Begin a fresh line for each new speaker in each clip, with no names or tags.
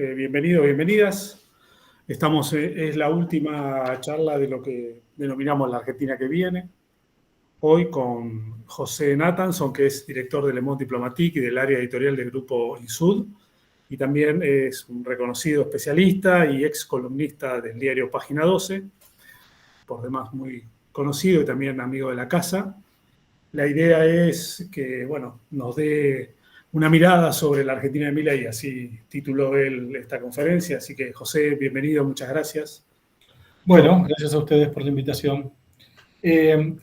Bienvenidos, bienvenidas. Es la última charla de lo que denominamos la Argentina que viene. Hoy con José Nathanson, que es director de Le Monde Diplomatique y del área editorial del grupo Insud, y también es un reconocido especialista y ex columnista del diario Página 12, por demás muy conocido y también amigo de la casa. La idea es que, nos dé una mirada sobre la Argentina de Milei, así tituló él esta conferencia. Así que, José, bienvenido, muchas gracias.
Bueno, gracias a ustedes por la invitación. A ver,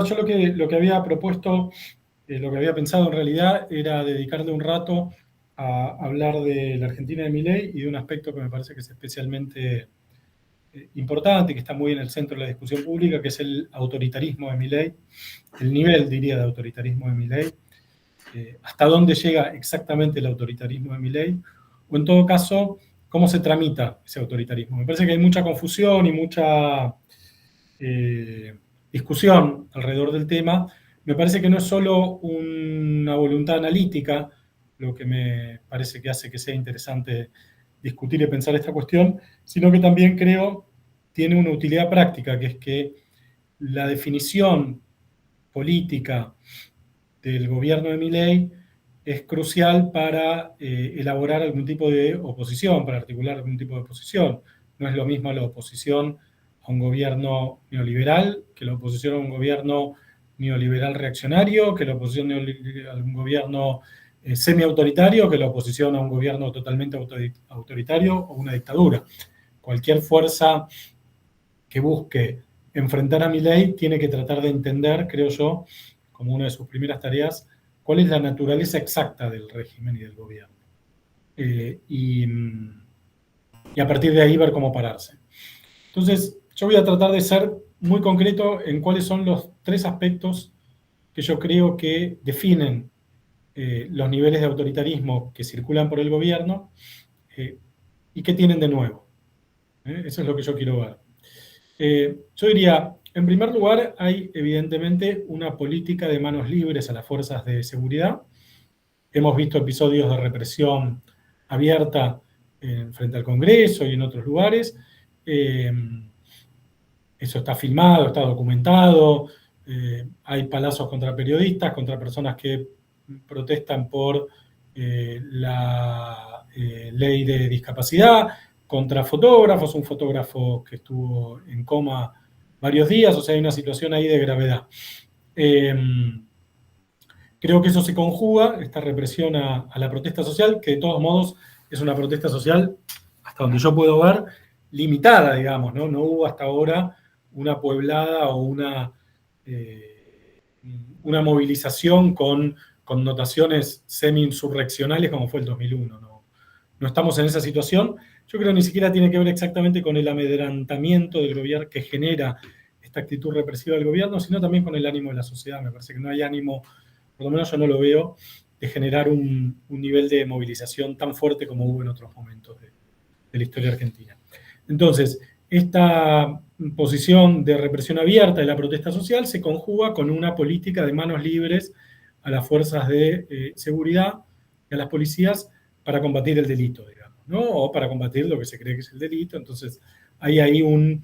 yo lo que había propuesto, lo que había pensado en realidad era dedicarle un rato a hablar de la Argentina de Milei y de un aspecto que me parece que es especialmente importante y que está muy en el centro de la discusión pública, que es el autoritarismo de Milei, el nivel, diría, de autoritarismo de Milei, hasta dónde llega exactamente el autoritarismo de Milei, o en todo caso, cómo se tramita ese autoritarismo. Me parece que hay mucha confusión y mucha discusión alrededor del tema. Me parece que no es solo una voluntad analítica lo que me parece que hace que sea interesante discutir y pensar esta cuestión, sino que también creo tiene una utilidad práctica, que es que la definición política del gobierno de Milei es crucial para elaborar algún tipo de oposición, para articular algún tipo de oposición. No es lo mismo la oposición a un gobierno neoliberal que la oposición a un gobierno neoliberal reaccionario, que la oposición a un gobierno semi-autoritario, que la oposición a un gobierno totalmente autoritario o una dictadura. Cualquier fuerza que busque enfrentar a Milei tiene que tratar de entender, creo yo, como una de sus primeras tareas, cuál es la naturaleza exacta del régimen y del gobierno. Y a partir de ahí ver cómo pararse. Entonces, yo voy a tratar de ser muy concreto en cuáles son los tres aspectos que yo creo que definen los niveles de autoritarismo que circulan por el gobierno y qué tienen de nuevo. Eso es lo que yo quiero ver. Yo diría, en primer lugar, hay evidentemente una política de manos libres a las fuerzas de seguridad. Hemos visto episodios de represión abierta frente al Congreso y en otros lugares. Eso está filmado, está documentado. Hay palazos contra periodistas, contra personas que protestan por la ley de discapacidad, contra fotógrafos, un fotógrafo que estuvo en coma varios días, o sea, hay una situación ahí de gravedad. Creo que eso se conjuga, esta represión a la protesta social, que de todos modos es una protesta social, hasta donde yo puedo ver, limitada, digamos, ¿no? No hubo hasta ahora una pueblada o una movilización con connotaciones semi-insurreccionales como fue el 2001. No estamos en esa situación. Yo creo que ni siquiera tiene que ver exactamente con el amedrentamiento del gobierno que genera esta actitud represiva del gobierno, sino también con el ánimo de la sociedad. Me parece que no hay ánimo, por lo menos yo no lo veo, de generar un nivel de movilización tan fuerte como hubo en otros momentos de la historia argentina. Entonces, esta posición de represión abierta de la protesta social se conjuga con una política de manos libres a las fuerzas de seguridad y a las policías para combatir el delito, digamos, ¿no? O para combatir lo que se cree que es el delito. Entonces, hay ahí un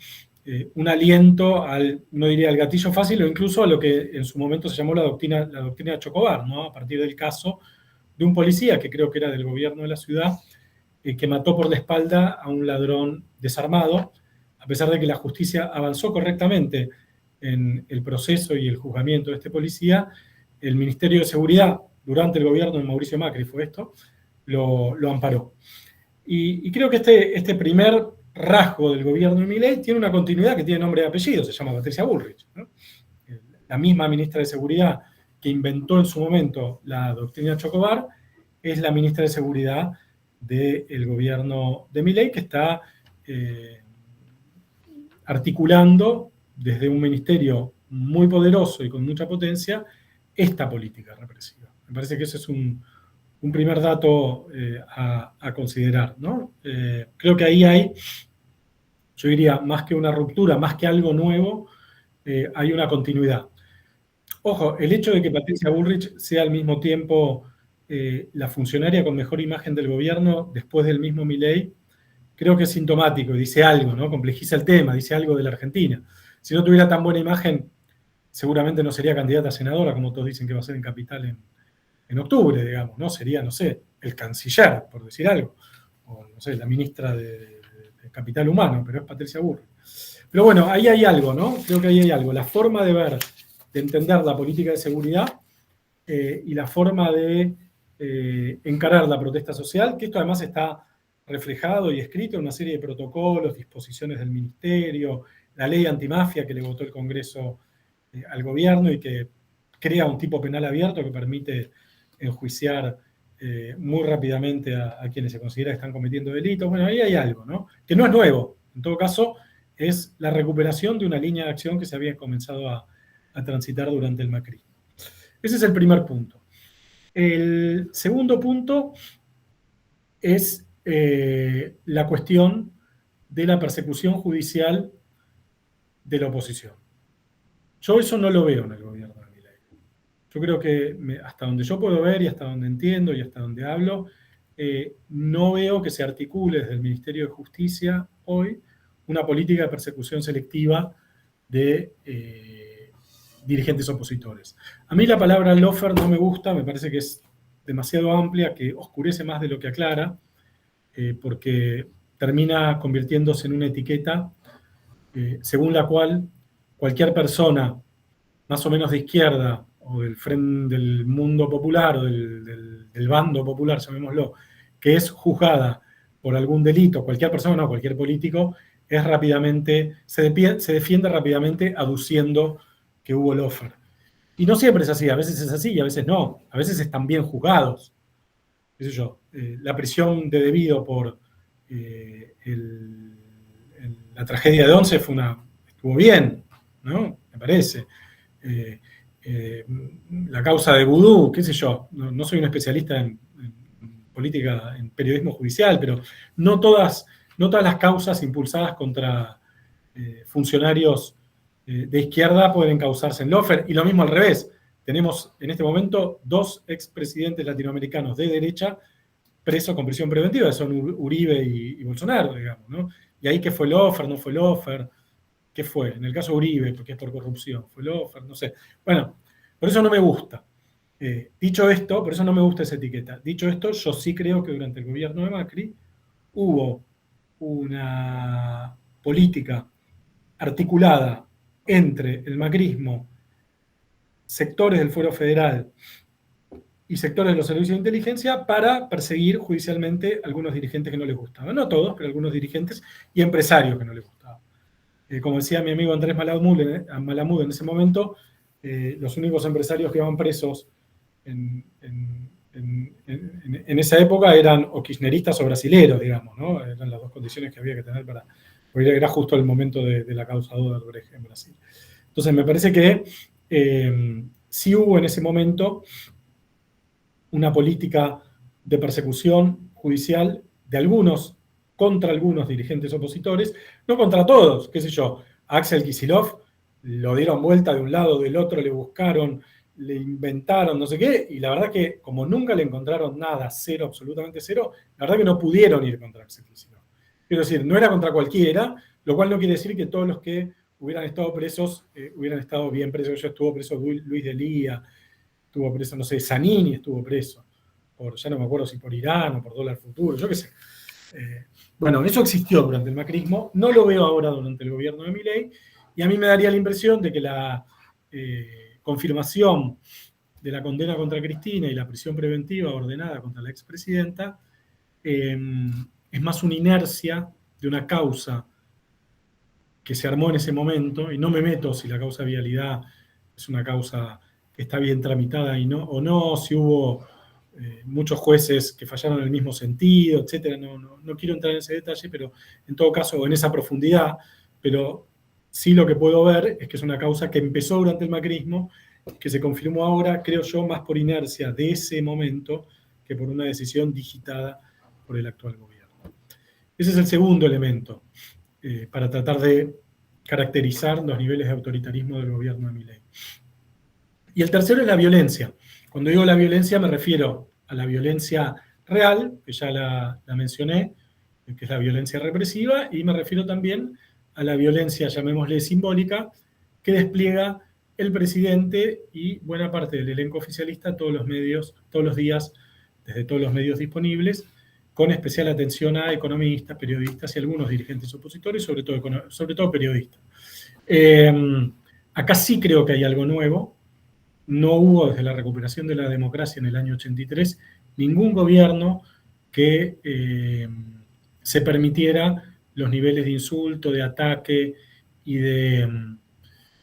aliento no diría al gatillo fácil, o incluso a lo que en su momento se llamó la doctrina de Chocobar, ¿no? A partir del caso de un policía, que creo que era del gobierno de la ciudad, que mató por la espalda a un ladrón desarmado, a pesar de que la justicia avanzó correctamente en el proceso y el juzgamiento de este policía. El Ministerio de Seguridad, durante el gobierno de Mauricio Macri fue esto, lo amparó. Y creo que este primer rasgo del gobierno de Milei tiene una continuidad que tiene nombre y apellido, se llama Patricia Bullrich, ¿no? La misma ministra de Seguridad que inventó en su momento la doctrina Chocobar es la ministra de Seguridad del gobierno de Milei, que está articulando desde un ministerio muy poderoso y con mucha potencia esta política represiva. Me parece que ese es un primer dato a considerar, ¿no? Creo que ahí hay, yo diría, más que una ruptura, más que algo nuevo, hay una continuidad. Ojo, el hecho de que Patricia Bullrich sea al mismo tiempo la funcionaria con mejor imagen del gobierno después del mismo Milei, creo que es sintomático, dice algo, ¿no? Complejiza el tema, dice algo de la Argentina. Si no tuviera tan buena imagen, seguramente no sería candidata a senadora, como todos dicen que va a ser en Capital en octubre, digamos, ¿no? Sería, no sé, el canciller, por decir algo, o, no sé, la ministra de Capital Humano, pero es Patricia Bullrich. Pero bueno, ahí hay algo, ¿no? Creo que ahí hay algo. La forma de ver, de entender la política de seguridad y la forma de encarar la protesta social, que esto además está reflejado y escrito en una serie de protocolos, disposiciones del ministerio, la ley antimafia que le votó el Congreso al gobierno y que crea un tipo penal abierto que permite enjuiciar muy rápidamente a quienes se considera que están cometiendo delitos. Bueno, ahí hay algo, ¿no? Que no es nuevo. En todo caso, es la recuperación de una línea de acción que se había comenzado a transitar durante el macrismo. Ese es el primer punto. El segundo punto es la cuestión de la persecución judicial de la oposición. Yo eso no lo veo en el gobierno de Milei. Yo creo que hasta donde yo puedo ver y hasta donde entiendo y hasta donde hablo, no veo que se articule desde el Ministerio de Justicia hoy una política de persecución selectiva de dirigentes opositores. A mí la palabra lawfare no me gusta, me parece que es demasiado amplia, que oscurece más de lo que aclara, porque termina convirtiéndose en una etiqueta según la cual cualquier persona más o menos de izquierda o del frente del mundo popular o del bando popular, llamémoslo, que es juzgada por algún delito, cualquier persona o cualquier político, es rápidamente, se defiende rápidamente aduciendo que hubo lawfare. Y no siempre es así, a veces es así y a veces no, a veces están bien juzgados. ¿Qué sé yo? La prisión de debido por la tragedia de Once estuvo bien, ¿no? Me parece. La causa de Vudú, qué sé yo, no soy un especialista en política, en periodismo judicial, pero no todas las causas impulsadas contra funcionarios de izquierda pueden causarse en lawfare, y lo mismo al revés. Tenemos en este momento 2 expresidentes latinoamericanos de derecha presos con prisión preventiva, que son Uribe y Bolsonaro, digamos, ¿no? Y ahí, ¿qué fue lawfare? ¿No fue lawfare? ¿Qué fue? En el caso de Uribe, porque es por corrupción, ¿fue lawfare? No sé. Bueno, por eso no me gusta. Dicho esto, por eso no me gusta esa etiqueta. Dicho esto, yo sí creo que durante el gobierno de Macri hubo una política articulada entre el macrismo, sectores del Fuero Federal y sectores de los servicios de inteligencia para perseguir judicialmente a algunos dirigentes que no les gustaban. No todos, pero algunos dirigentes y empresarios que no les gustaban. Como decía mi amigo Andrés Malamud en ese momento, los únicos empresarios que iban presos en esa época eran o kirchneristas o brasileros, digamos, ¿no? Eran las 2 condiciones que había que tener porque era justo el momento de la causa de Odebrecht en Brasil. Entonces me parece que sí hubo en ese momento una política de persecución judicial de algunos contra algunos dirigentes opositores, no contra todos, qué sé yo. A Axel Kicillof lo dieron vuelta de un lado, del otro, le buscaron, le inventaron, no sé qué, y la verdad que como nunca le encontraron nada, cero, absolutamente cero, la verdad que no pudieron ir contra Axel Kicillof. Quiero decir, no era contra cualquiera, lo cual no quiere decir que todos los que hubieran estado presos hubieran estado bien presos. Yo estuvo preso Luis Delía, estuvo preso, no sé, Zanini estuvo preso, ya no me acuerdo si por Irán o por dólar futuro, yo qué sé. Bueno, eso existió durante el macrismo, no lo veo ahora durante el gobierno de Milei, y a mí me daría la impresión de que la confirmación de la condena contra Cristina y la prisión preventiva ordenada contra la expresidenta es más una inercia de una causa que se armó en ese momento, y no me meto si la causa de vialidad es una causa que está bien tramitada o no, si hubo muchos jueces que fallaron en el mismo sentido, etcétera. No quiero entrar en ese detalle, pero en todo caso, en esa profundidad, pero sí lo que puedo ver es que es una causa que empezó durante el macrismo, que se confirmó ahora, creo yo, más por inercia de ese momento que por una decisión digitada por el actual gobierno. Ese es el segundo elemento para tratar de caracterizar los niveles de autoritarismo del gobierno de Milei. Y el tercero es la violencia. Cuando digo la violencia me refiero a la violencia real, que ya la mencioné, que es la violencia represiva, y me refiero también a la violencia, llamémosle simbólica, que despliega el presidente y buena parte del elenco oficialista todos los medios, todos los días, desde todos los medios disponibles, con especial atención a economistas, periodistas y algunos dirigentes opositores, sobre todo periodistas. Acá sí creo que hay algo nuevo. No hubo desde la recuperación de la democracia en el año 83 ningún gobierno que se permitiera los niveles de insulto, de ataque y de,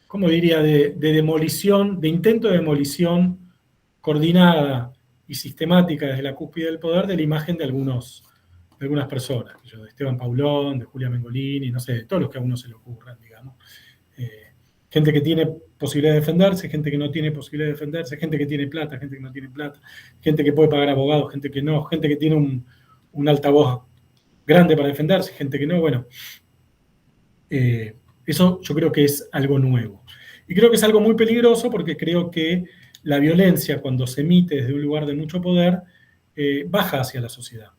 ¿cómo diría?, de demolición, de intento de demolición coordinada y sistemática desde la cúspide del poder de la imagen de algunas personas, de Esteban Paulón, de Julia Mengolini, no sé, de todos los que a uno se le ocurran, digamos. Gente que tiene posibilidad de defenderse, gente que no tiene posibilidad de defenderse, gente que tiene plata, gente que no tiene plata, gente que puede pagar abogados, gente que no, gente que tiene un altavoz grande para defenderse, gente que no, bueno. Eso yo creo que es algo nuevo. Y creo que es algo muy peligroso porque creo que la violencia, cuando se emite desde un lugar de mucho poder, baja hacia la sociedad.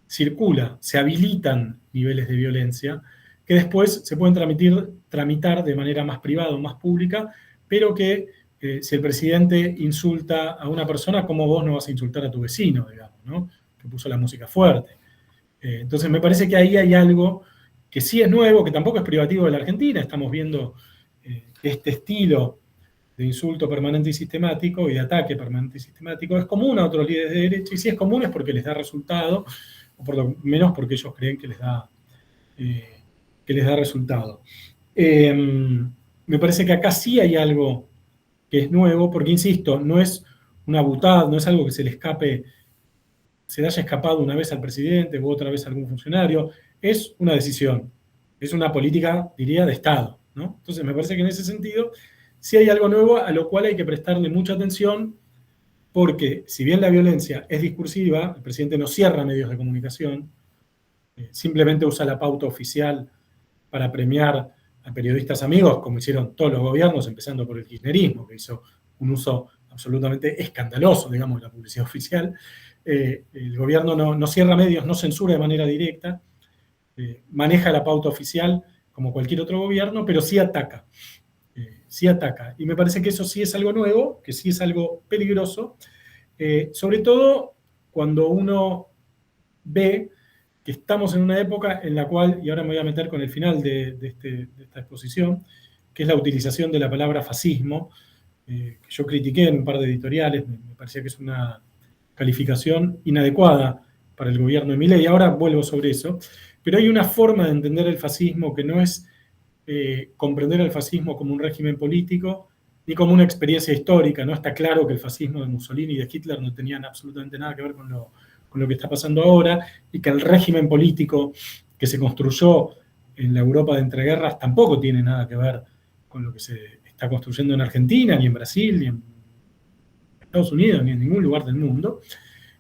Circula, se habilitan niveles de violencia que después se pueden tramitar de manera más privada o más pública, pero que si el presidente insulta a una persona, ¿cómo vos no vas a insultar a tu vecino, digamos, ¿no?, que puso la música fuerte? Entonces me parece que ahí hay algo que sí es nuevo, que tampoco es privativo de la Argentina. Estamos viendo este estilo de insulto permanente y sistemático y de ataque permanente y sistemático. Es común a otros líderes de derecha, y si es común es porque les da resultado, o por lo menos porque ellos creen que les da resultado. Me parece que acá sí hay algo que es nuevo, porque, insisto, no es una butada, no es algo que se le haya escapado una vez al presidente u otra vez a algún funcionario. Es una decisión, es una política, diría, de Estado, ¿no? Entonces me parece que en ese sentido sí hay algo nuevo a lo cual hay que prestarle mucha atención, porque si bien la violencia es discursiva, el presidente no cierra medios de comunicación, simplemente usa la pauta oficial para premiar a periodistas amigos, como hicieron todos los gobiernos, empezando por el kirchnerismo, que hizo un uso absolutamente escandaloso, digamos, de la publicidad oficial. El gobierno no cierra medios, no censura de manera directa, maneja la pauta oficial como cualquier otro gobierno, pero sí ataca. Sí ataca. Y me parece que eso sí es algo nuevo, que sí es algo peligroso, sobre todo cuando uno ve que estamos en una época en la cual, y ahora me voy a meter con el final de esta exposición, que es la utilización de la palabra fascismo, que yo critiqué en un par de editoriales, me parecía que es una calificación inadecuada para el gobierno de Milei, y ahora vuelvo sobre eso, pero hay una forma de entender el fascismo que no es comprender el fascismo como un régimen político, ni como una experiencia histórica, ¿no? Está claro que el fascismo de Mussolini y de Hitler no tenían absolutamente nada que ver con lo que está pasando ahora, y que el régimen político que se construyó en la Europa de entreguerras tampoco tiene nada que ver con lo que se está construyendo en Argentina, ni en Brasil, ni en Estados Unidos, ni en ningún lugar del mundo.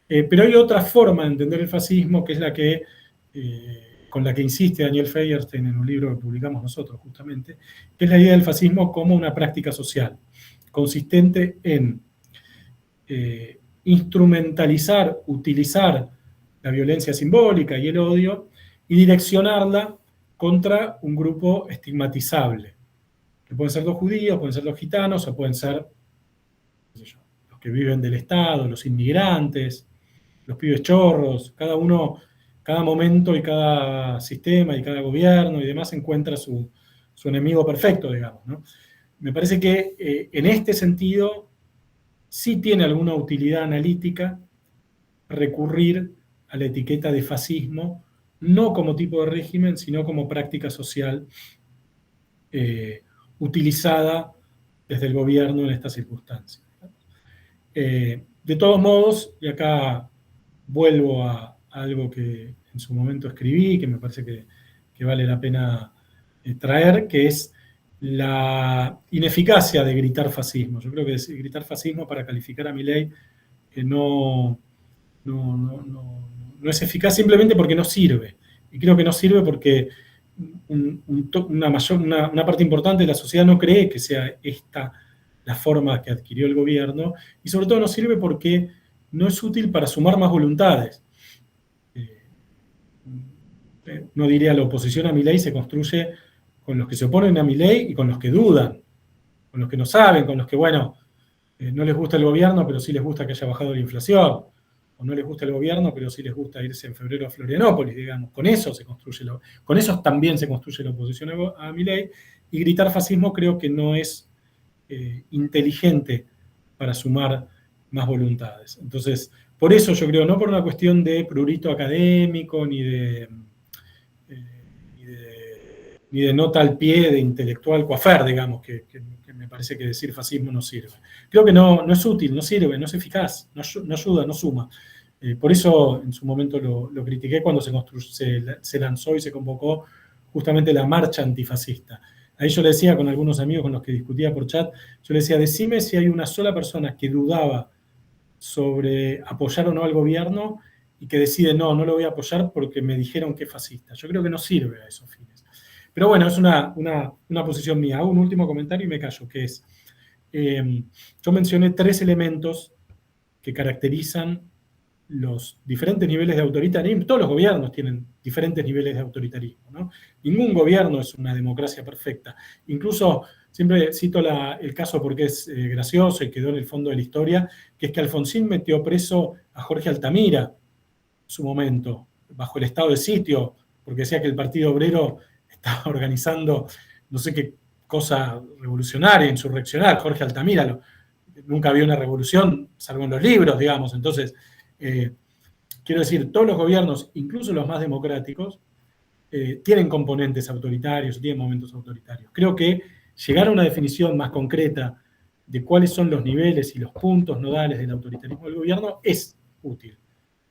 Pero hay otra forma de entender el fascismo, que es la que con la que insiste Daniel Feierstein en un libro que publicamos nosotros justamente, que es la idea del fascismo como una práctica social, consistente en instrumentalizar, utilizar la violencia simbólica y el odio y direccionarla contra un grupo estigmatizable, que pueden ser los judíos, pueden ser los gitanos, o pueden ser, qué sé yo, los que viven del Estado, los inmigrantes, los pibes chorros. Cada momento y cada sistema y cada gobierno y demás encuentra su enemigo perfecto, digamos, ¿no? Me parece que en este sentido sí tiene alguna utilidad analítica recurrir a la etiqueta de fascismo, no como tipo de régimen, sino como práctica social utilizada desde el gobierno en estas circunstancias. De todos modos, y acá vuelvo a algo que en su momento escribí, que me parece que vale la pena traer, que es la ineficacia de gritar fascismo. Yo creo que gritar fascismo para calificar a Milei no es eficaz, simplemente porque no sirve. Y creo que no sirve porque una parte importante de la sociedad no cree que sea esta la forma que adquirió el gobierno, y sobre todo no sirve porque no es útil para sumar más voluntades. No diría la oposición a Milei se construye con los que se oponen a Milei y con los que dudan, con los que no saben, con los que, bueno, no les gusta el gobierno, pero sí les gusta que haya bajado la inflación, o no les gusta el gobierno, pero sí les gusta irse en febrero a Florianópolis, digamos. Con eso se construye, con eso también se construye la oposición a Milei, y gritar fascismo creo que no es inteligente para sumar más voluntades. Entonces, por eso yo creo, no por una cuestión de prurito académico, ni de nota al pie de intelectual coafer, digamos, que me parece que decir fascismo no sirve. Creo que no es útil, no sirve, no es eficaz, no ayuda, no suma. Por eso en su momento lo critiqué cuando se lanzó y se convocó justamente la marcha antifascista. Ahí yo le decía con algunos amigos con los que discutía por chat, yo le decía, decime si hay una sola persona que dudaba sobre apoyar o no al gobierno y que decide, no lo voy a apoyar porque me dijeron que es fascista. Yo creo que no sirve a esos fines. Pero bueno, es una posición mía. Hago un último comentario y me callo, que es, yo mencioné 3 elementos que caracterizan los diferentes niveles de autoritarismo. Todos los gobiernos tienen diferentes niveles de autoritarismo, ¿no? Ningún gobierno es una democracia perfecta. Incluso siempre cito el caso porque es gracioso y quedó en el fondo de la historia, que es que Alfonsín metió preso a Jorge Altamira en su momento, bajo el estado de sitio, porque decía que el Partido Obrero estaba organizando no sé qué cosa revolucionaria, insurreccional. Jorge Altamira nunca vio una revolución, salvo en los libros, digamos. Entonces, quiero decir, todos los gobiernos, incluso los más democráticos, tienen componentes autoritarios, tienen momentos autoritarios. Creo que llegar a una definición más concreta de cuáles son los niveles y los puntos nodales del autoritarismo del gobierno es útil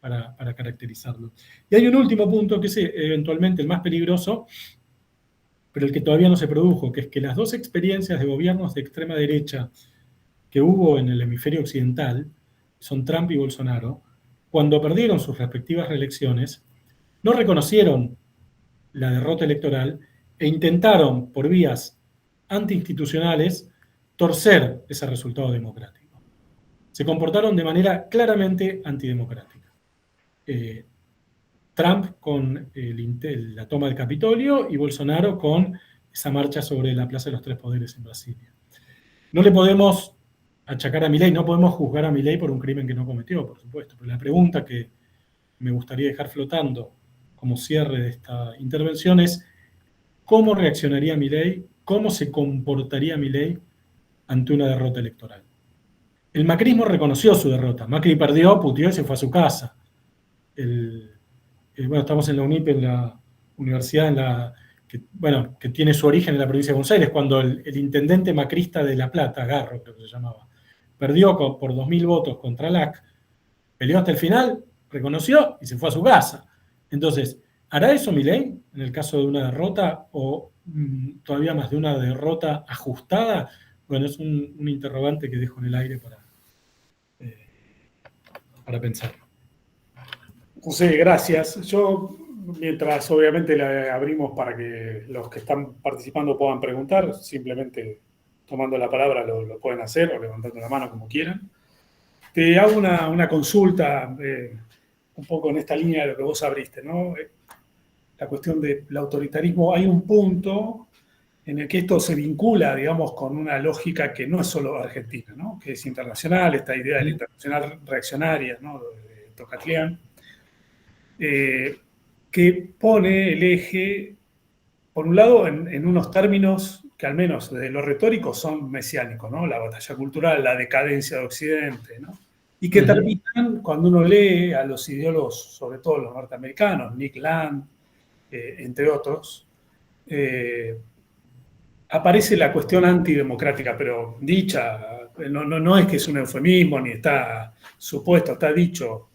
para caracterizarlo. Y hay un último punto que es eventualmente el más peligroso, pero el que todavía no se produjo, que es que las 2 experiencias de gobiernos de extrema derecha que hubo en el hemisferio occidental, son Trump y Bolsonaro, cuando perdieron sus respectivas reelecciones, no reconocieron la derrota electoral e intentaron, por vías antiinstitucionales, torcer ese resultado democrático. Se comportaron de manera claramente antidemocrática. Trump con la toma del Capitolio y Bolsonaro con esa marcha sobre la Plaza de los Tres Poderes en Brasilia. No le podemos achacar a Milei, no podemos juzgar a Milei por un crimen que no cometió, por supuesto, pero la pregunta que me gustaría dejar flotando como cierre de esta intervención es ¿cómo reaccionaría Milei, cómo se comportaría Milei ante una derrota electoral? El macrismo reconoció su derrota. Macri perdió, puteó y se fue a su casa. Bueno, estamos en la UNIP, en la universidad que tiene su origen en la provincia de Buenos Aires, cuando el intendente macrista de La Plata, Garro creo que se llamaba, perdió por 2.000 votos contra LAC, peleó hasta el final, reconoció y se fue a su casa. Entonces, ¿hará eso Milei en el caso de una derrota o todavía más de una derrota ajustada? Bueno, es un interrogante que dejo en el aire para pensar.
José, gracias. Yo, mientras obviamente le abrimos para que los que están participando puedan preguntar, simplemente tomando la palabra lo pueden hacer o levantando la mano como quieran. Te hago una consulta un poco en esta línea de lo que vos abriste, ¿no? La cuestión del autoritarismo. Hay un punto en el que esto se vincula, digamos, con una lógica que no es solo argentina, ¿no? Que es internacional, esta idea de la internacional reaccionaria, ¿no? De Tocatlián. Que pone el eje, por un lado, en unos términos que al menos desde lo retórico son mesiánicos, ¿no? La batalla cultural, la decadencia de Occidente, ¿no? Y que terminan, cuando uno lee a los ideólogos, sobre todo los norteamericanos, Nick Land, entre otros, aparece la cuestión antidemocrática, pero dicha, no es que es un eufemismo, ni está supuesto, está dicho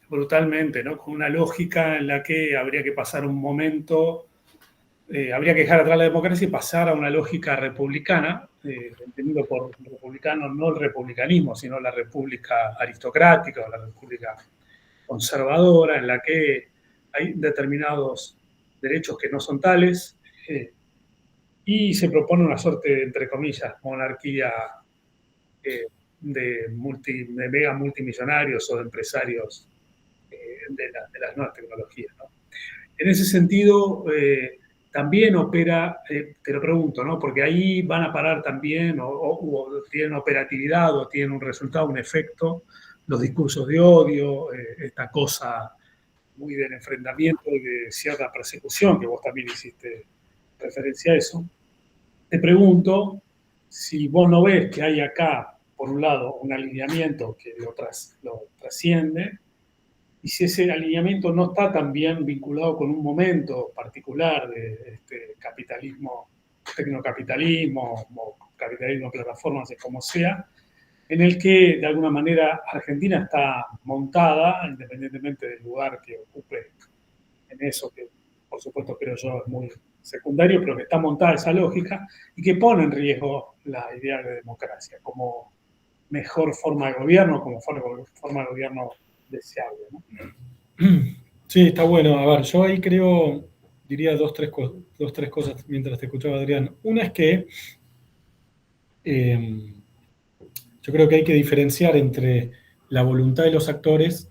brutalmente, ¿no? Con una lógica en la que habría que pasar un momento, habría que dejar atrás la democracia y pasar a una lógica republicana, entendido por republicano no el republicanismo, sino la república aristocrática o la república conservadora, en la que hay determinados derechos que no son tales, y se propone una suerte, entre comillas, monarquía de mega multimillonarios o de empresarios de las nuevas tecnologías, ¿no? En ese sentido, también opera, te lo pregunto, ¿no? Porque ahí van a parar también, o tienen operatividad, o tienen un resultado, un efecto, los discursos de odio, esta cosa muy del enfrentamiento y de cierta persecución, que vos también hiciste referencia a eso. Te pregunto si vos no ves que hay acá, por un lado, un alineamiento que lo trasciende, y si ese alineamiento no está también vinculado con un momento particular de capitalismo, tecnocapitalismo, o capitalismo de plataformas, de como sea, en el que de alguna manera Argentina está montada, independientemente del lugar que ocupe en eso, que por supuesto creo yo es muy secundario, pero que está montada esa lógica y que pone en riesgo la idea de democracia como mejor forma de gobierno, como forma de gobierno deseable, ¿no?
Sí, está bueno. A ver, yo ahí creo, diría dos, tres cosas mientras te escuchaba, Adrián. Una es que yo creo que hay que diferenciar entre la voluntad de los actores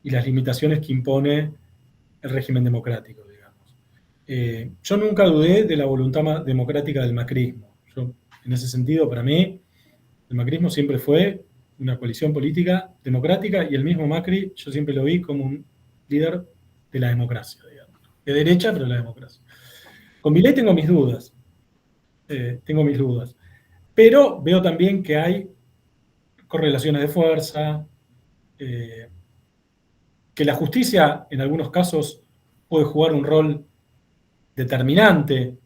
y las limitaciones que impone el régimen democrático, digamos. Yo nunca dudé de la voluntad democrática del macrismo. Yo, en ese sentido, para mí, el macrismo siempre fue una coalición política democrática y el mismo Macri yo siempre lo vi como un líder de la democracia, digamos. De derecha, pero de la democracia. Con Milei tengo mis dudas. Pero veo también que hay correlaciones de fuerza, que la justicia en algunos casos puede jugar un rol determinante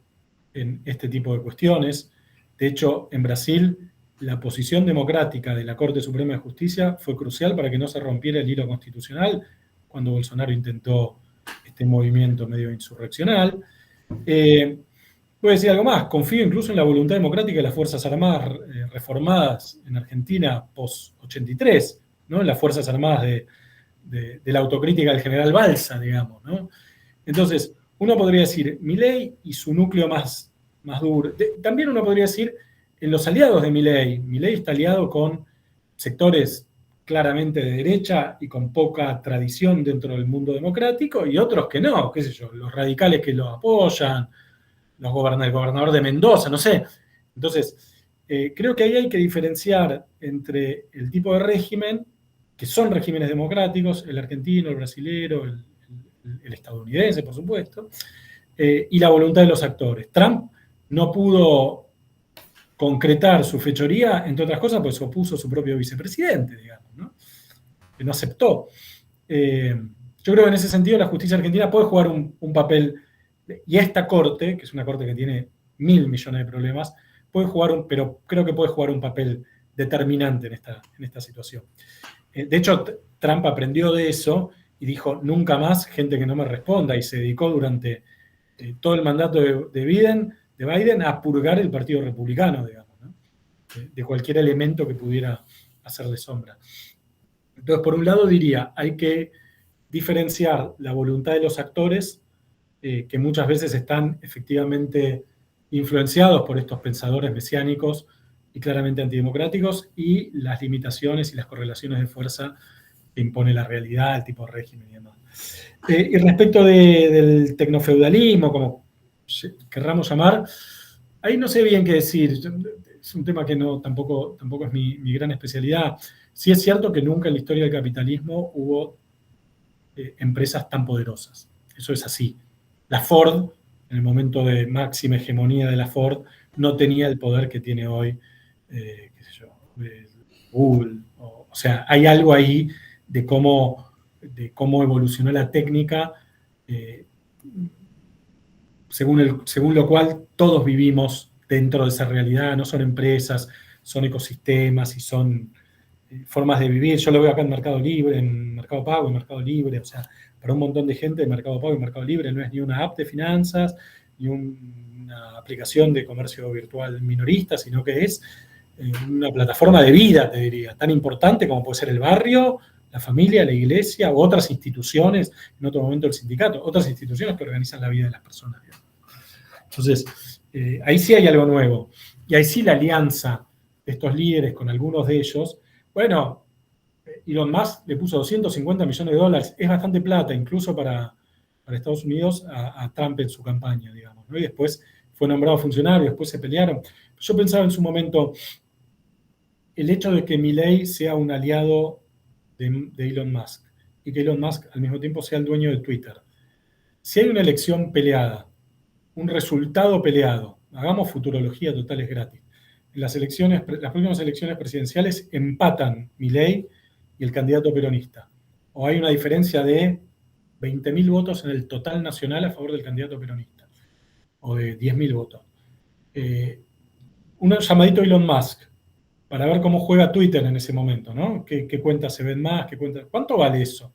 en este tipo de cuestiones. De hecho, en Brasil, la posición democrática de la Corte Suprema de Justicia fue crucial para que no se rompiera el hilo constitucional cuando Bolsonaro intentó este movimiento medio insurreccional. Voy a decir algo más, confío incluso en la voluntad democrática de las Fuerzas Armadas reformadas en Argentina post-83, ¿no? Las Fuerzas Armadas de la autocrítica del general Balsa, digamos, ¿no? Entonces, uno podría decir Milei y su núcleo más duro. También uno podría decir en los aliados de Milei. Milei está aliado con sectores claramente de derecha y con poca tradición dentro del mundo democrático, y otros que no, qué sé yo, los radicales que lo apoyan, el gobernador de Mendoza, no sé. Entonces, creo que ahí hay que diferenciar entre el tipo de régimen, que son regímenes democráticos, el argentino, el brasilero, el estadounidense, por supuesto, y la voluntad de los actores. Trump no pudo concretar su fechoría, entre otras cosas, pues opuso a su propio vicepresidente, digamos, ¿no? Que no aceptó. Yo creo que en ese sentido la justicia argentina puede jugar un papel, y esta corte, que es una corte que tiene 1.000 millones de problemas, pero creo que puede jugar un papel determinante en esta situación. De hecho, Trump aprendió de eso y dijo, nunca más gente que no me responda, y se dedicó durante todo el mandato de Biden a purgar el Partido Republicano, digamos, ¿no? De cualquier elemento que pudiera hacer de sombra. Entonces, por un lado diría, hay que diferenciar la voluntad de los actores, que muchas veces están efectivamente influenciados por estos pensadores mesiánicos y claramente antidemocráticos, y las limitaciones y las correlaciones de fuerza que impone la realidad, el tipo de régimen y demás. Y respecto del tecnofeudalismo, como querramos llamar, ahí no sé bien qué decir. Es un tema que tampoco es mi gran especialidad. Sí es cierto que nunca en la historia del capitalismo hubo empresas tan poderosas. Eso es así. La Ford, en el momento de máxima hegemonía de la Ford, no tenía el poder que tiene hoy, qué sé yo, Google. O sea, hay algo ahí de cómo evolucionó la técnica, según lo cual todos vivimos dentro de esa realidad. No son empresas, son ecosistemas y son formas de vivir. Yo lo veo acá en Mercado Libre, en Mercado Pago, en Mercado Libre. O sea, para un montón de gente, Mercado Pago y Mercado Libre no es ni una app de finanzas, ni una aplicación de comercio virtual minorista, sino que es una plataforma de vida, te diría, tan importante como puede ser el barrio, la familia, la iglesia, u otras instituciones, en otro momento el sindicato, otras instituciones que organizan la vida de las personas. Entonces, ahí sí hay algo nuevo. Y ahí sí la alianza estos líderes, con algunos de ellos, bueno, Elon Musk le puso 250 millones de dólares, es bastante plata, incluso para Estados Unidos, a Trump en su campaña, digamos, ¿no? Y después fue nombrado funcionario, después se pelearon. Yo pensaba en su momento, el hecho de que Milei sea un aliado de Elon Musk y que Elon Musk al mismo tiempo sea el dueño de Twitter. Si hay una elección peleada, un resultado peleado, hagamos futurología total es gratis. En las próximas elecciones presidenciales empatan Milei y el candidato peronista. O hay una diferencia de 20.000 votos en el total nacional a favor del candidato peronista. O de 10.000 votos. Un llamadito a Elon Musk para ver cómo juega Twitter en ese momento, ¿no? ¿Qué cuentas se ven más? ¿Cuánto vale eso?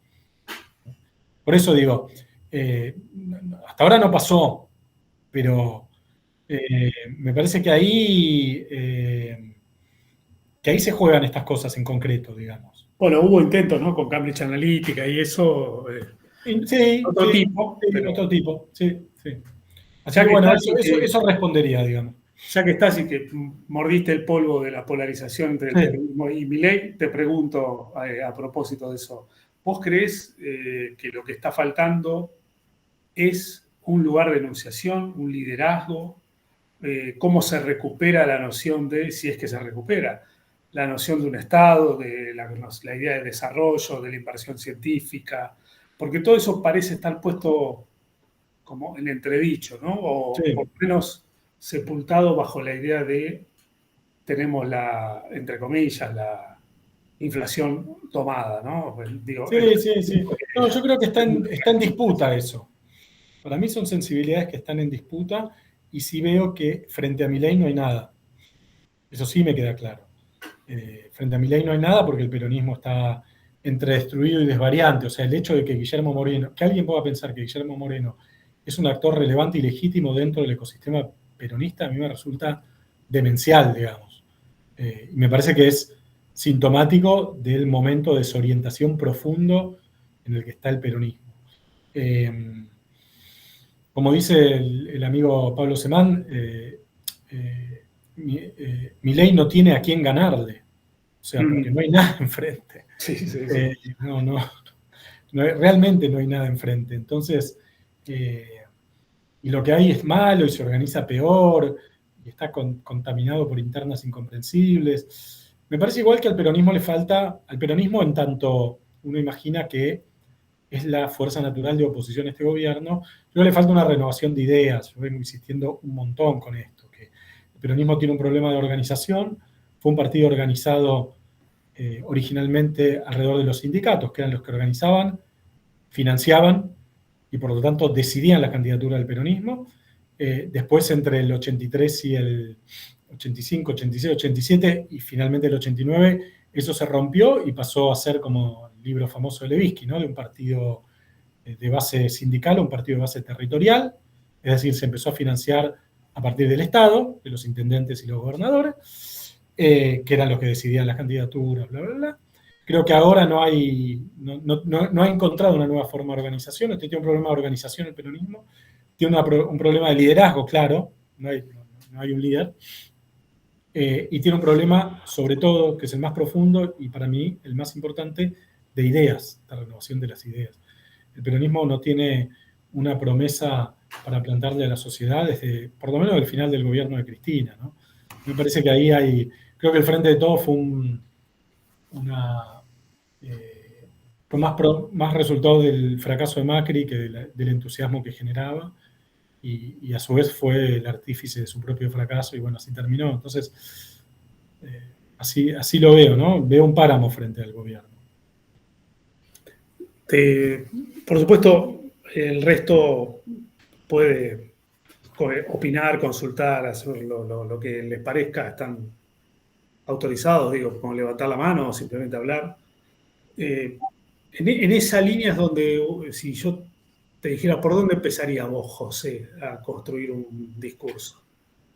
Por eso digo, hasta ahora no pasó, pero me parece que ahí se juegan estas cosas en concreto, digamos.
Bueno, hubo intentos, ¿no? Con Cambridge Analytica y eso,
Sí,
otro tipo,
sí,
pero
otro tipo, sí, sí. Así
ya
que
que
bueno,
estás y
eso respondería, digamos.
ya que estás y que mordiste el polvo de la polarización entre el
Sí.
peronismo y Milei, te pregunto a propósito de eso, ¿vos creés que lo que está faltando es un lugar de enunciación, un liderazgo? ¿Cómo se recupera la noción de, si es que se recupera, la noción de un Estado, de la idea de desarrollo, de la inversión científica? Porque todo eso parece estar puesto como en entredicho, ¿no? O por
Sí.
lo menos sepultado bajo la idea de tenemos entre comillas, la inflación tomada, ¿no? Digo,
Sí. No, yo creo que está en disputa eso. Para mí son sensibilidades que están en disputa y sí veo que frente a Milei no hay nada. Eso sí me queda claro. Frente a Milei no hay nada porque el peronismo está entre destruido y desvariante. O sea, el hecho de que Guillermo Moreno, que alguien pueda pensar que Guillermo Moreno es un actor relevante y legítimo dentro del ecosistema peronista, a mí me resulta demencial, digamos. Y me parece que es sintomático del momento de desorientación profundo en el que está el peronismo. Como dice el amigo Pablo Semán, Milei no tiene a quién ganarle, o sea, porque no hay nada enfrente.
Sí.
Realmente no hay nada enfrente. Entonces, y lo que hay es malo y se organiza peor y está contaminado por internas incomprensibles. Me parece igual que al peronismo le falta, al peronismo en tanto uno imagina que es la fuerza natural de oposición a este gobierno, luego le falta una renovación de ideas. Yo vengo insistiendo un montón con esto, que el peronismo tiene un problema de organización, fue un partido organizado originalmente alrededor de los sindicatos, que eran los que organizaban, financiaban y por lo tanto decidían la candidatura del peronismo. Después entre el 83 y el 85, 86, 87 y finalmente el 89, eso se rompió y pasó a ser como el libro famoso de Levinsky, ¿no? De un partido de base sindical a un partido de base territorial, es decir, se empezó a financiar a partir del Estado, de los intendentes y los gobernadores, que eran los que decidían las candidaturas, bla, bla, bla. Creo que ahora no ha encontrado una nueva forma de organización, este tiene un problema de organización el peronismo, tiene un problema de liderazgo, claro, no hay un líder, y tiene un problema, sobre todo, que es el más profundo y para mí el más importante, de ideas, la renovación de las ideas. El peronismo no tiene una promesa para plantarle a la sociedad desde, por lo menos, el final del gobierno de Cristina, ¿no? Me parece que ahí creo que el Frente de Todos fue más resultado del fracaso de Macri que del entusiasmo que generaba y a su vez fue el artífice de su propio fracaso y bueno, así terminó. Entonces, así lo veo, ¿no? Veo un páramo frente al gobierno.
Por supuesto, el resto puede opinar, consultar, hacer lo que les parezca, están autorizados, digo, con levantar la mano o simplemente hablar. En esa línea es donde, si yo te dijera, ¿por dónde empezaría vos, José, a construir un discurso?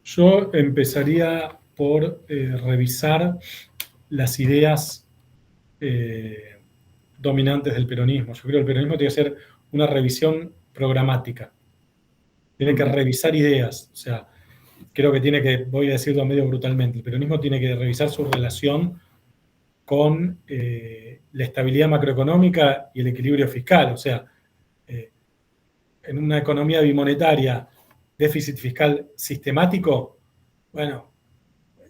Yo empezaría por revisar las ideas dominantes del peronismo. Yo creo que el peronismo tiene que hacer una revisión programática. Tiene que revisar ideas. O sea, creo que tiene que, voy a decirlo medio brutalmente, el peronismo tiene que revisar su relación con la estabilidad macroeconómica y el equilibrio fiscal. O sea, en una economía bimonetaria, déficit fiscal sistemático, bueno,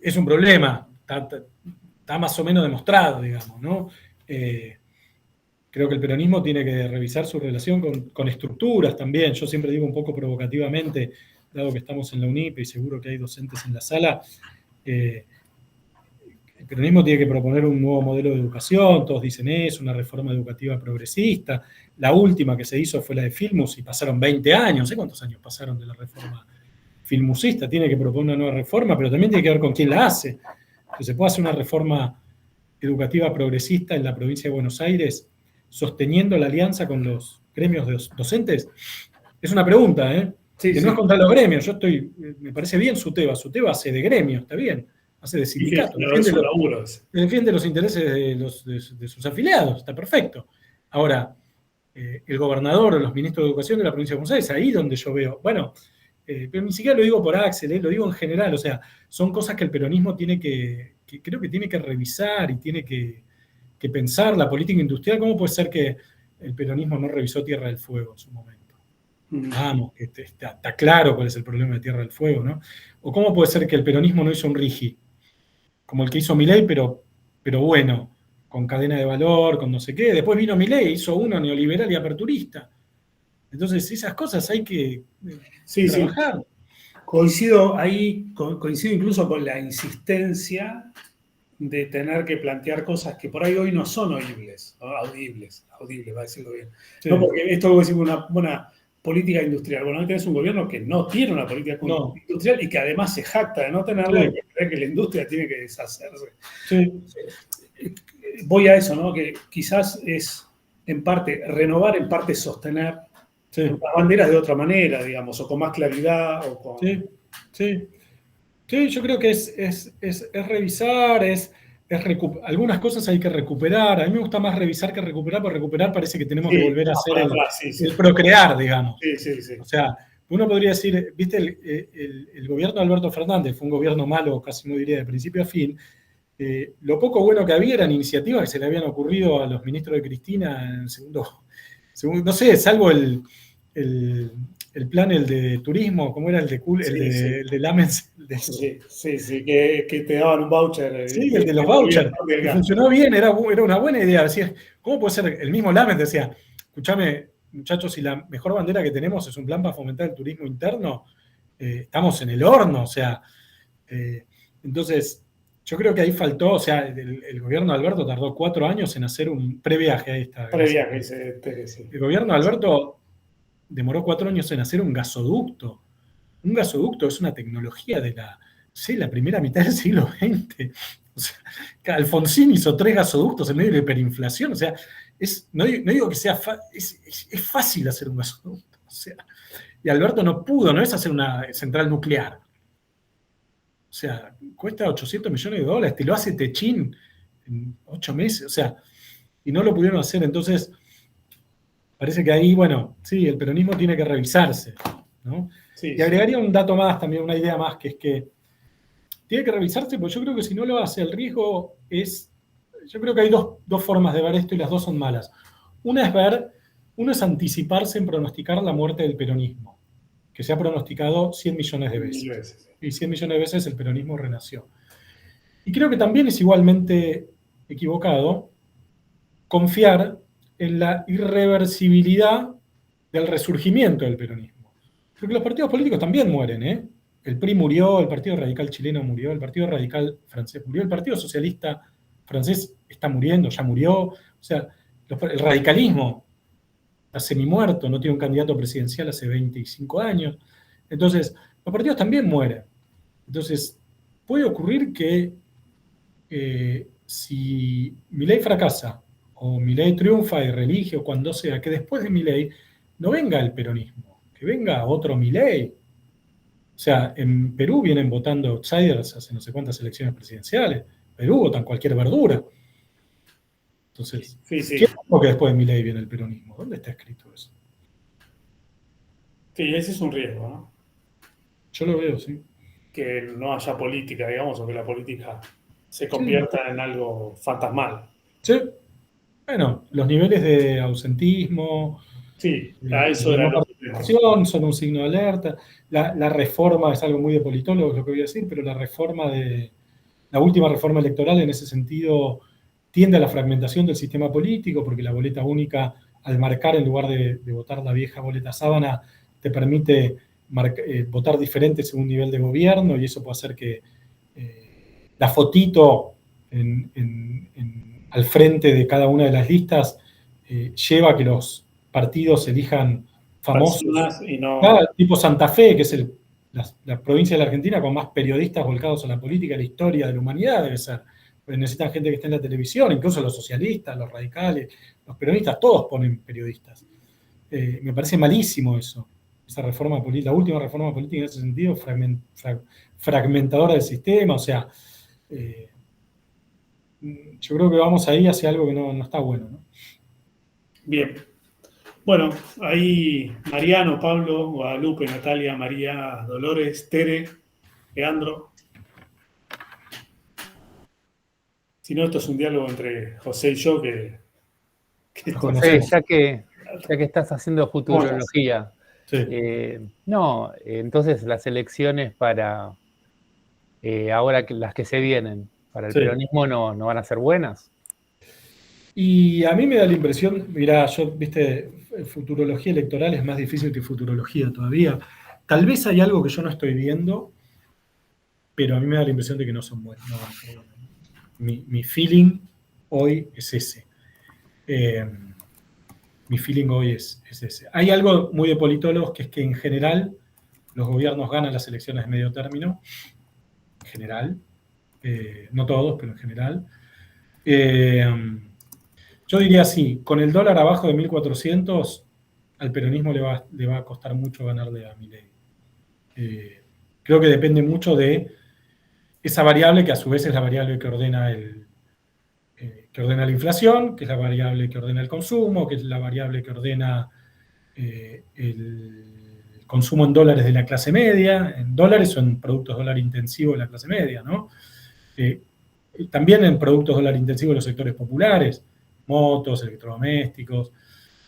es un problema, está más o menos demostrado, digamos, ¿no? Creo que el peronismo tiene que revisar su relación con estructuras también. Yo siempre digo un poco provocativamente, dado que estamos en la UNIP y seguro que hay docentes en la sala, el peronismo tiene que proponer un nuevo modelo de educación, todos dicen eso, una reforma educativa progresista. La última que se hizo fue la de Filmus y pasaron 20 años, no sé cuántos años pasaron de la reforma filmusista, tiene que proponer una nueva reforma, pero también tiene que ver con quién la hace. Que se puede hacer una reforma educativa progresista en la provincia de Buenos Aires sosteniendo la alianza con los gremios docentes. Es una pregunta, ¿eh?
Sí,
que
sí.
No es contra los gremios, me parece bien Suteba hace de gremio, está bien, hace de sindicato, defiende los intereses de sus afiliados, está perfecto. Ahora, el gobernador o los ministros de educación de la provincia de Buenos Aires, ahí donde yo veo, bueno, pero ni siquiera lo digo por Axel, lo digo en general, o sea, son cosas que el peronismo tiene que creo que tiene que revisar y tiene que pensar la política industrial. ¿Cómo puede ser que el peronismo no revisó Tierra del Fuego en su momento? Vamos, que está claro cuál es el problema de Tierra del Fuego, ¿no? O cómo puede ser que el peronismo no hizo un RIGI, como el que hizo Milei, pero bueno, con cadena de valor, con no sé qué. Después vino Milei, hizo uno neoliberal y aperturista. Entonces, esas cosas hay que trabajar.
Sí. Coincido incluso con la insistencia de tener que plantear cosas que por ahí hoy no son audibles, va a decirlo bien. Sí. No, porque esto es una buena política industrial. Bueno, tenés un gobierno que no tiene una política industrial y que además se jacta de no tenerla, y que cree que la industria tiene que deshacerse. Sí. Voy a eso, ¿no? Que quizás es en parte renovar, en parte sostener las banderas de otra manera, digamos, o con más claridad. O con...
Sí, yo creo que es revisar, algunas cosas hay que recuperar. A mí me gusta más revisar que recuperar, porque recuperar parece que tenemos que volver a hacer el procrear, digamos.
Sí.
O sea, uno podría decir, viste, el gobierno de Alberto Fernández fue un gobierno malo, casi no diría de principio a fin. Lo poco bueno que había eran iniciativas que se le habían ocurrido a los ministros de Cristina en segundo no sé, salvo el plan, el de turismo, ¿cómo era el de el de Lamens?
Sí, que te daban un voucher.
Sí, el de los vouchers. Que funcionó bien, era una buena idea. Decía, ¿cómo puede ser? El mismo Lamens decía, escúchame, muchachos, si la mejor bandera que tenemos es un plan para fomentar el turismo interno, estamos en el horno, o sea. Entonces, yo creo que ahí faltó, o sea, el gobierno de Alberto tardó 4 años en hacer un previaje. Ahí está.
Previaje, sí.
El gobierno de Alberto demoró 4 años en hacer un gasoducto. Un gasoducto es una tecnología de la primera mitad del siglo XX. O sea, Alfonsín hizo 3 gasoductos en medio de la hiperinflación. O sea, no digo que sea es fácil hacer un gasoducto. O sea, y Alberto no pudo, no es hacer una central nuclear. O sea, cuesta $800 millones, te lo hace Techín en 8 meses, o sea, y no lo pudieron hacer. Entonces, parece que ahí, bueno, sí, el peronismo tiene que revisarse, ¿no? Sí, y agregaría un dato más, también una idea más, que es que tiene que revisarse, porque yo creo que si no lo hace, el riesgo es, yo creo que hay dos formas de ver esto y las dos son malas. Uno es anticiparse en pronosticar la muerte del peronismo, que se ha pronosticado 100 millones de veces. 1000 veces. Y 100 millones de veces el peronismo renació. Y creo que también es igualmente equivocado confiar en la irreversibilidad del resurgimiento del peronismo. Porque los partidos políticos también mueren, ¿eh? El PRI murió, el Partido Radical chileno murió, el Partido Radical francés murió, el Partido Socialista francés está muriendo, ya murió. O sea, el radicalismo está semi-muerto, no tiene un candidato presidencial hace 25 años. Entonces, los partidos también mueren. Entonces, puede ocurrir que si Milei fracasa o Milei triunfa y reelige o cuando sea, que después de Milei no venga el peronismo, que venga otro Milei. O sea, en Perú vienen votando outsiders hace no sé cuántas elecciones presidenciales. Perú votan cualquier verdura. Entonces, ¿qué es lo que después de Milei viene el peronismo? ¿Dónde está escrito eso?
Sí, ese es un riesgo, ¿no?
Yo lo veo, sí.
que no haya política, digamos, o que la política se
Sí,
convierta en algo fantasmal.
sí. Bueno, los niveles de ausentismo,
Sí, a eso
de
era
no
lo que íbamos.
participación son un signo de alerta. La reforma es algo muy de politólogos lo que voy a decir, pero la última reforma electoral en ese sentido tiende a la fragmentación del sistema político, porque la boleta única, al marcar en lugar de votar la vieja boleta sábana, te permite votar diferente según nivel de gobierno, y eso puede hacer que la fotito al frente de cada una de las listas lleva a que los partidos elijan famosos,
Personas y no.
tipo Santa Fe, que es la provincia de la Argentina con más periodistas volcados a la política, a la historia de la humanidad, debe ser. Porque necesitan gente que esté en la televisión, incluso los socialistas, los radicales, los peronistas, todos ponen periodistas. Me parece malísimo eso, esa reforma política, la última reforma política en ese sentido, fragmentadora del sistema, o sea, eh, yo creo que vamos ahí hacia algo que no está bueno, ¿no?
Bien. Bueno, ahí Mariano, Pablo, Guadalupe, Natalia, María, Dolores, Tere, Leandro. Si no, esto es un diálogo entre José y yo que
Nos
estamos.
José,
conocemos.
ya que estás haciendo
¿Cómo estás?
futurología,
Sí.
no, entonces las elecciones para ahora las que se vienen para el
Sí.
peronismo no van a ser buenas.
Y a mí me da la impresión, mirá, viste, futurología electoral es más difícil que futurología todavía. Tal vez hay algo que yo no estoy viendo, pero a mí me da la impresión de que no son buenos. No van a ser buenos. Mi feeling hoy es ese. Mi feeling hoy es ese. Hay algo muy de politólogos que es que en general los gobiernos ganan las elecciones de medio término, en general, no todos, pero en general. Yo diría así, con el dólar abajo de 1.400, al peronismo le va a costar mucho ganarle a Milei. Creo que depende mucho de esa variable que a su vez es la variable que ordena la inflación, que es la variable que ordena el consumo, que es la variable que ordena el consumo en dólares de la clase media, en dólares o en productos dólar intensivos de la clase media, ¿no? También en productos dólar intensivos de los sectores populares, motos, electrodomésticos.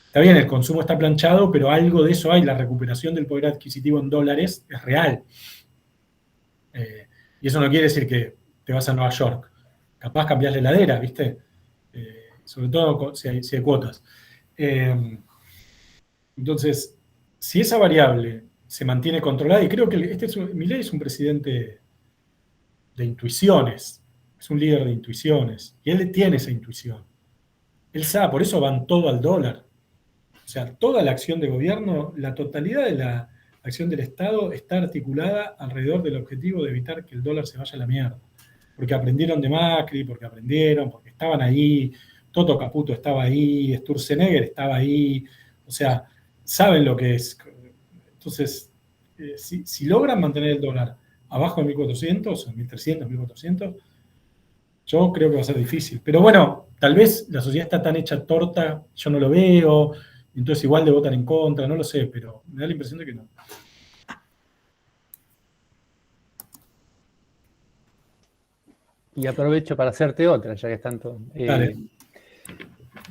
Está bien, el consumo está planchado, pero algo de eso hay. La recuperación del poder adquisitivo en dólares es real. Y eso no quiere decir que te vas a Nueva York. Capaz cambiás la heladera, ¿viste? Sobre todo si hay cuotas. Entonces, si esa variable se mantiene controlada, y creo que Milei es un presidente de intuiciones, es un líder de intuiciones, y él tiene esa intuición. Él sabe, por eso van todo al dólar. O sea, toda la acción de gobierno, la totalidad de la acción del Estado está articulada alrededor del objetivo de evitar que el dólar se vaya a la mierda. Porque aprendieron de Macri, porque estaban ahí, Toto Caputo estaba ahí, Sturzenegger estaba ahí, o sea, saben lo que es. Entonces, si logran mantener el dólar abajo de 1.400, 1.300, 1.400, yo creo que va a ser difícil. Pero bueno, tal vez la sociedad está tan hecha torta, yo no lo veo, entonces igual le votan en contra, no lo sé, pero me da la impresión de que no.
Y aprovecho para hacerte otra, ya que están todos.
Dale.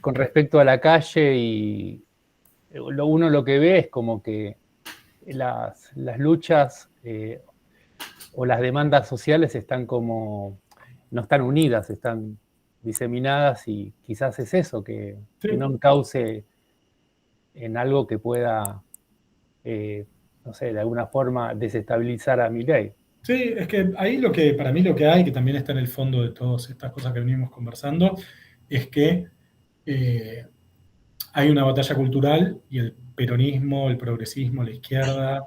Con respecto a la calle, y uno lo que ve es como que las luchas o las demandas sociales no están unidas, están diseminadas, y quizás es eso, que no encauce en algo que pueda, no sé, de alguna forma desestabilizar a Milei.
Sí, es que ahí para mí lo que hay, que también está en el fondo de todas estas cosas que venimos conversando, es que hay una batalla cultural y el peronismo, el progresismo, la izquierda,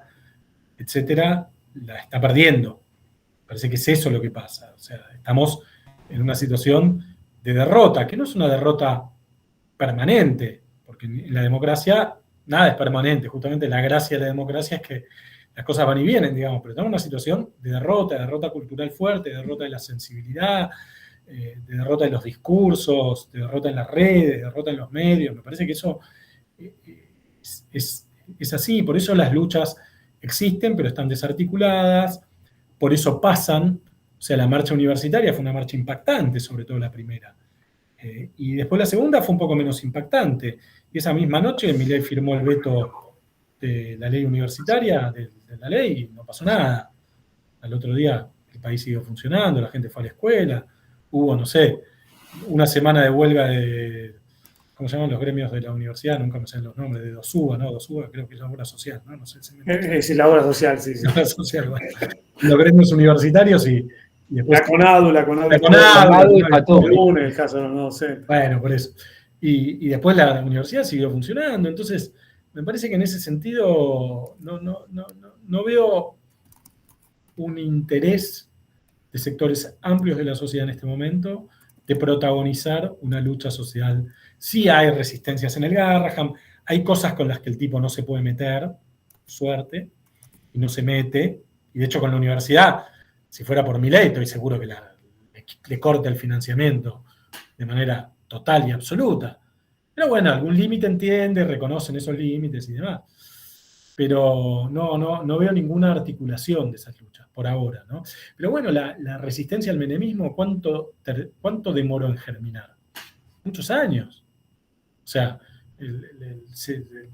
etcétera, la está perdiendo. Parece que es eso lo que pasa. O sea, estamos en una situación de derrota, que no es una derrota permanente, porque en la democracia nada es permanente. Justamente la gracia de la democracia es que las cosas van y vienen, digamos, pero estamos en una situación de derrota cultural fuerte, de derrota de la sensibilidad, de derrota de los discursos, de derrota en las redes, de derrota en los medios. Me parece que eso es así, por eso las luchas existen, pero están desarticuladas, por eso pasan. O sea, la marcha universitaria fue una marcha impactante, sobre todo la primera. Y después la segunda fue un poco menos impactante. Y esa misma noche Milei firmó el veto de la ley universitaria, de la ley, y no pasó nada. Al otro día el país siguió funcionando, la gente fue a la escuela, hubo, no sé, una semana de huelga de, ¿cómo se llaman los gremios de la universidad? Nunca me sé los nombres, de DOSUBA, ¿no? DOSUBA creo que es la obra social, ¿no? No sé si
Es la obra social, sí.
la obra social, bueno. Los gremios universitarios y después...
La CONADU,
y FATU.
el caso, no sé.
Bueno, por eso. Y después la universidad siguió funcionando. Entonces, me parece que en ese sentido no veo un interés de sectores amplios de la sociedad en este momento de protagonizar una lucha social. Sí hay resistencias en el Garrahan, hay cosas con las que el tipo no se puede meter, suerte, y no se mete. Y de hecho con la universidad, si fuera por Milei, estoy seguro que le corta el financiamiento de manera total y absoluta. Pero bueno, algún límite entiende, reconocen esos límites y demás. Pero no veo ninguna articulación de esas luchas, por ahora, ¿no? Pero bueno, la resistencia al menemismo, ¿cuánto demoró en germinar? Muchos años. O sea,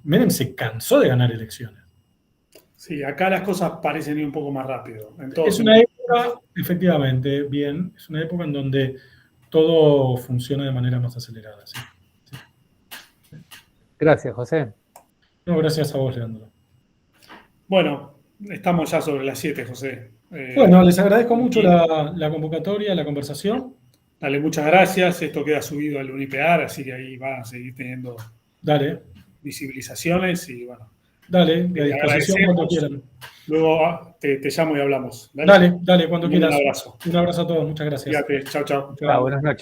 Menem se cansó de ganar elecciones.
Sí, acá las cosas parecen ir un poco más rápido.
Es una época, efectivamente, bien, es una época en donde todo funciona de manera más acelerada. ¿Sí? Sí.
Gracias, José.
No, gracias a vos, Leandro.
Bueno, estamos ya sobre las 7, José.
Bueno, les agradezco mucho la convocatoria, la conversación.
Dale, muchas gracias. Esto queda subido al Unipear, así que ahí van a seguir teniendo visibilizaciones y bueno.
Dale, a disposición cuando quieran.
Luego te llamo y hablamos.
Dale, cuando quieras.
Un abrazo.
Un abrazo a todos, muchas gracias.
Fíjate, chao.
Buenas noches.